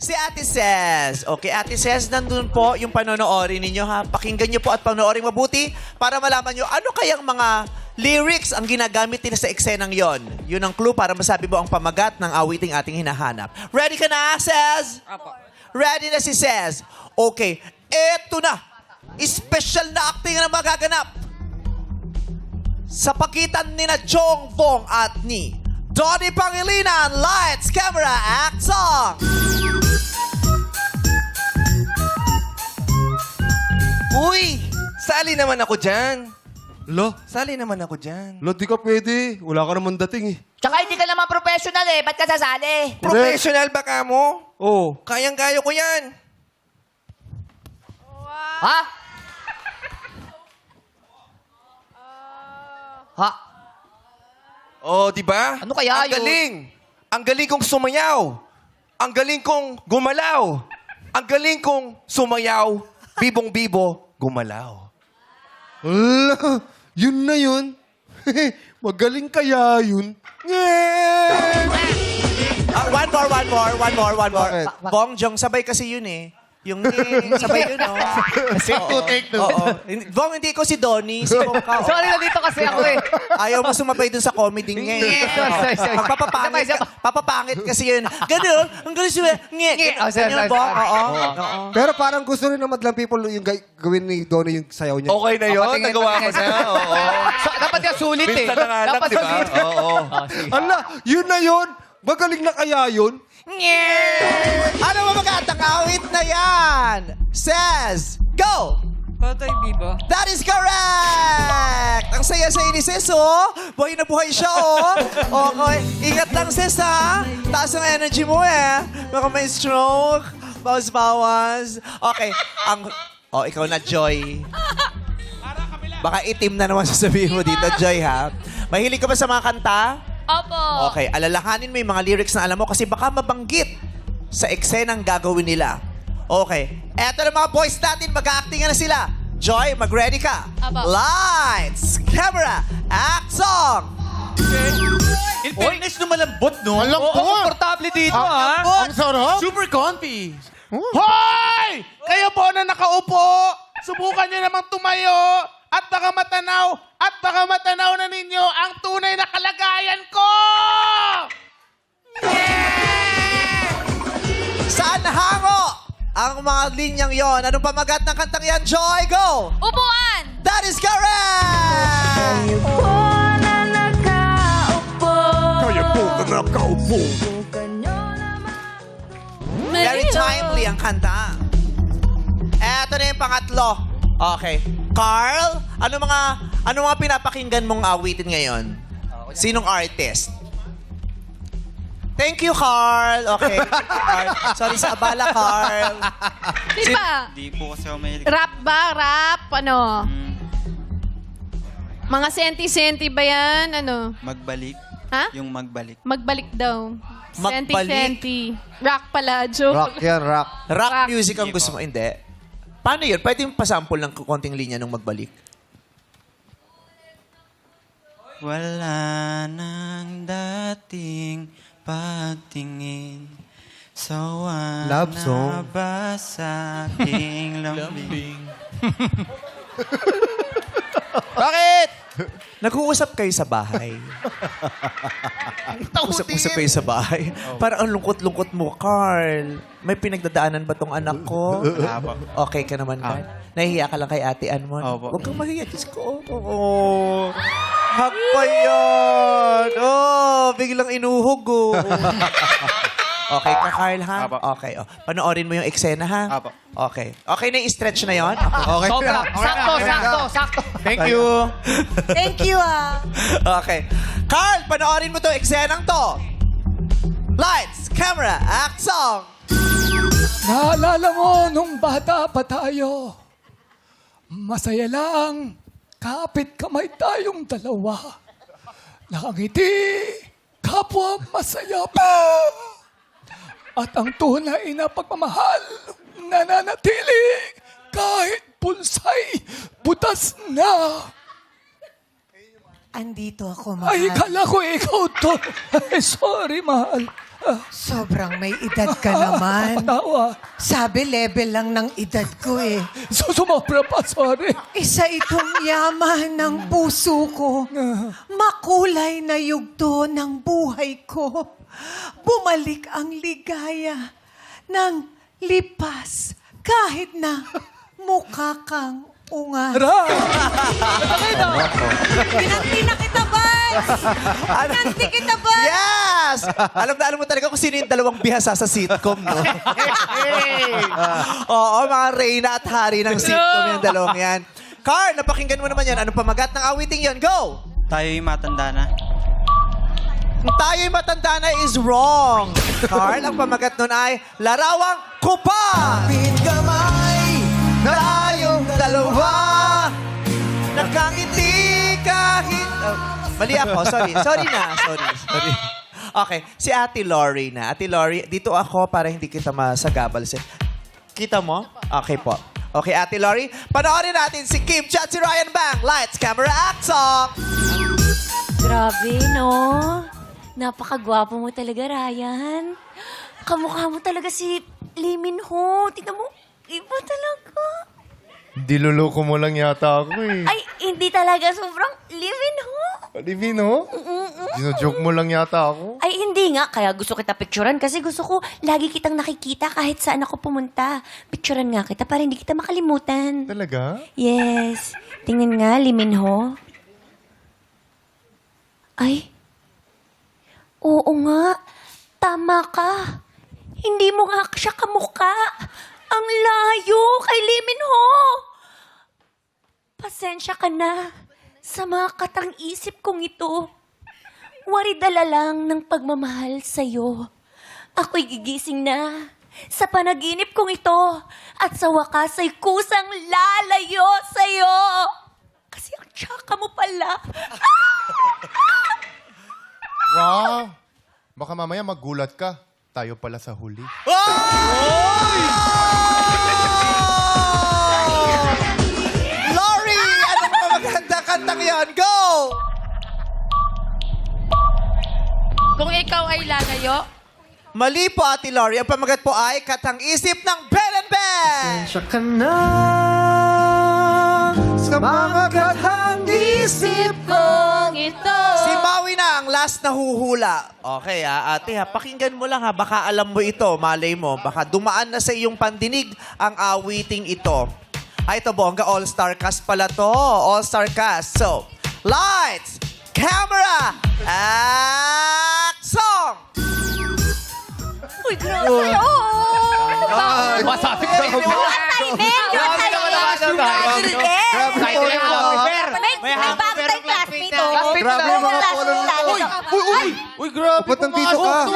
Si Ate Ses. Okay, Ate Ses, nandun po yung panonoorin ninyo ha. Pakinggan nyo po at panoorin mabuti para malaman nyo ano kayang mga lyrics ang ginagamit nila sa eksenang yon. Yun ang clue para masabi mo ang pamagat ng awiting ating hinahanap. Ready ka na, Ses? Apo. Ready na si Ses. Okay, eto na. Special na acting na magaganap sa pagitan ni na Chong Fong at ni Donnie Pangilinan. Lights, camera, action! Uy! Sali naman ako dyan. Lo, Sali naman ako dyan. di ka pwede. Wala ka naman dating eh. Tsaka hindi ka naman professional eh. Ba't ka sasali? Professional ba ka mo? Oo. Kayang-kaya ko yan. Ha? Ha? Oh, di ba? Ano kaya Ang yun? galing. Ang galing kong sumayaw. Ang galing kong gumalaw. Ang galing kong sumayaw. Bibong-bibo, gumalaw. Ala, yun na yun. Magaling kaya yun. One more. Bakit? Bong Jong, sabay kasi yun eh. Yung sabay yun, no? Take two. Oo. Bong, hindi ko si Donnie. Si Bong ka. oh. Sorry, nandito kasi ako eh. Ayaw mo sumabay dun sa comedy niya eh. Sorry. Papapangit kasi yun. Ganun, ang galing siya. Nge. Oh, sorry. Ganun, Bong. Oo. Pero parang gusto rin ng madlang people yung gawin ni Donnie yung sayaw niya. Okay na yun? Patingin, Nagawa ko patingin. na? Oo. Dapat yung sulit eh. Minsan na nga lang, Dapat di ba? sulit. Oo. Ala, yun na yun. Magaling na kaya yun. Ano ba magatang awit na yan? Says, go! Totoy Bibo. That is correct! Ang saya-saya ni Sis, oh. Buhay na buhay siya, oh. Okay. Ingat lang, Sis, ha? Taas ang energy mo, eh. Baka may stroke. Bawas-bawas. Okay. Oh, ikaw na, Joy. Baka itim na naman sasabihin mo dito, Joy, ha? Mahilig ka ba sa mga kanta? Opo. Okay, alalahanin mo yung mga lyrics na alam mo kasi baka mabanggit sa eksenang gagawin nila. Okay, eto na mga boys natin, mag-acting na sila. Joy, mag-ready ka. Apo. Lights, camera, action! In fairness, malambot, no? Malambot! Oo, komportable dito, ha? Ang sarap. Super comfy. Hoy! Kayo po na nakaupo, subukan nyo namang tumayo at baka matanaw na ninyo ang tunay na kalagayan ko! Saan hango ang mga linyang yon? Anong pamagat ng kantang yan, Joy? Go! Upuan! That is correct! Kaya po ka nakaupo. Very timely ang kanta. Eto na yung pangatlo. Okay. Carl, ano mga pinapakinggan mong awitin ngayon? Sinong artist? Thank you, Carl. Okay. Carl. Sorry sa abala, Carl. Di ba? Di po kasi ako mahilig. Rap ba? Rap? Ano? Mga senti-senti ba yan? Ano? Magbalik. Ha? Yung magbalik. Magbalik daw. Magbalik? Senti-senti. Rock pala, joke. Rock yan, rock. Rock Rock. music ang gusto mo? Hindi. Paano yun? Pwede yung pasample ng konting linya nung magbalik. Wala nang dating pagtingin. Sawa Love na song. ba sa aking lambing? Bakit? Nag-uusap kayo sa bahay. Usap-usap kayo sa bahay. Parang ang lungkot-lungkot mo, Carl. May pinagdadaanan ba tong anak ko? Okay ka naman, Carl? Nahihiya ka lang kay Ate Ann mo? Opo. Huwag kang mahiya. Diyos ko. Oh. Hak pa yan. Oh, biglang inuhog, oh. Okay ka, Carl, ha? Apo. Okay. Oh. Panoorin mo yung eksena, ha? Apo. Okay. Okay na yung stretch na yon? Okay. Sobra. Sakto. Thank you. Thank you ah. Okay. Carl, panoorin mo to, eksenang to. Lights, camera, action! Naalala mo nung bata pa tayo, masaya lang, kapit kamay tayong dalawa. Nakangiti, kapwa masaya pa. At ang tunay na pagmamahal, nananatili kahit pulsay butas na. Andito ako, mahal. Ay, kala ko ikaw to. Ay, sorry, mahal. Sobrang may edad ka naman. Tawa. Sabi, level lang ng edad ko eh. Sumobra pa, sorry. Isa itong yaman ng puso ko. Makulay na yugto ng buhay ko. Bumalik ang ligaya ng lipas kahit na mukha kang unga. Pinanti na kita, Bans! Pinanti kita, Bans! Yes! Alam mo talaga kung sino yung dalawang bihasa sa sitcom, no? Oo, mga Reyna at Hari ng sitcom yung dalawang yan. Carl, napakinggan mo naman yan. Anong pamagat ng awiting yon? Go! Tayo'y matanda na. Kung tayo'y matanda na is wrong. Carl, ang pamagat nun ay larawang kupal! Kamay, tayong dalawa, nakangiti kahit... mali ako, sorry. Sorry. Okay, si Ate Lori na. Ate Lori, dito ako para hindi kita masagabal. Kita mo? Okay po. Okay, Ate Lori, panoorin natin si Kim Chat, si Ryan Bang. Lights, camera, action! Grabe, no? Napakagwapo mo talaga, Ryan. Kamukha mo talaga si Lee Min Ho. Tignan mo, iba talaga. Diluloko mo lang yata ako eh. Ay, hindi talaga sobrang Lee Min Ho. Divino? Dino-joke mo lang yata ako. Ay, hindi nga. Kaya gusto kita picturean kasi gusto ko lagi kitang nakikita kahit saan ako pumunta. Picturean nga kita para hindi kita makalimutan. Talaga? Yes. Tingnan nga, Lee Min Ho. Ay. Oo nga. Tama ka. Hindi mo nga siya kamukha. Ang layo kay Lee Min Ho. Pasensya ka na sa mga katang-isip kong ito. Waridala lang ng pagmamahal sa'yo. Ako'y gigising na sa panaginip kong ito at sa wakas ay kusang lalayo sa'yo. Kasi ang tsaka mo pala. Wow! Baka mamaya magulat ka. Tayo pala sa huli. Lori, anong pamaganda kantang yan? Go! Kung ikaw ay lalayo, Mali po, Ate Lori. Ang pamagat po ay Katang Isip ng Ben and Ben! Siya ka na sa mga katang isip kung ito. Si Maui na ang last na huhula. Okay ate pakinggan mo lang baka alam mo ito, malay mo. Baka dumaan na sa iyong pandinig ang awiting ito. Ito bongga, all-star cast pala to. All-star cast. So, lights, camera, action! Uy, grabe sa'yo! Masabi ka ba? Yung assignment! Yung assignment! May bago tayong classmate, oh. Grabe yung mga polo nito. Uy, grabe. Ba't nandito ka?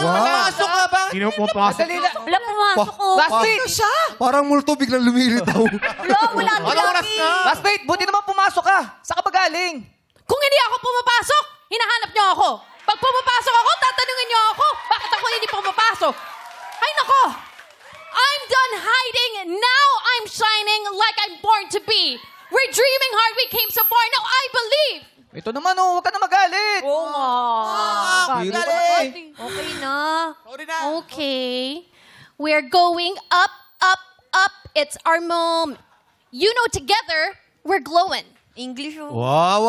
Pumasok ka ba? Sino pumapasok? Wala, pumasok ko. Classmate! Parang multo biglang lumilitaw. Wala, wala lagi. Classmate, buti naman pumasok ka. Saan ka ba galing? Kung hindi ako pumapasok, hinahanap niyo ako. Pag pumapasok ako, tatanungin niyo ako, bakit ako hindi pumapasok? Ay, nako! I'm done hiding. Now I'm shining like I'm born to be. We're dreaming hard. We came so far. Now I believe. Ito naman, huwag ka na magalit. Oo nga. Okay na. Okay. We're going up, up, up. It's our moment. You know, together, we're glowing. English, oh. Wow.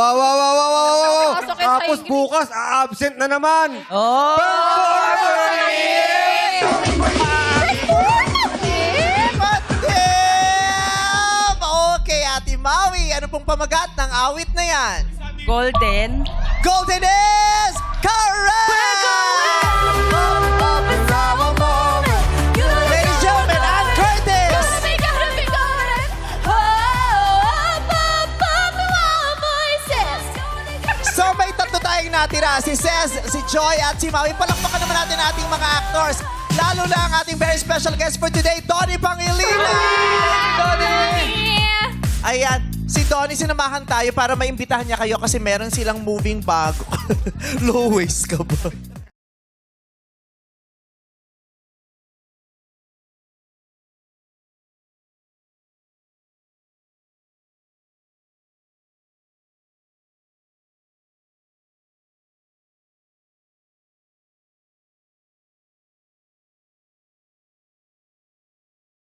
Pasok sa Tapos English. bukas, absent na naman. Oh! Okay, Ate Maui, ano pong pamagat ng awit na yan? Golden. Golden is correct! Ladies and gentlemen, Ann Curtis! So may tatlo tayong natira, si Cez, si Joy at si Maui. Palakpakan naman natin ating mga actors. Lalo na ang ating very special guest for today, Donnie Pangilinan! Ayan, si Donnie, sinamahan tayo para maimbitahan niya kayo kasi meron silang moving bago. Low waist ka ba?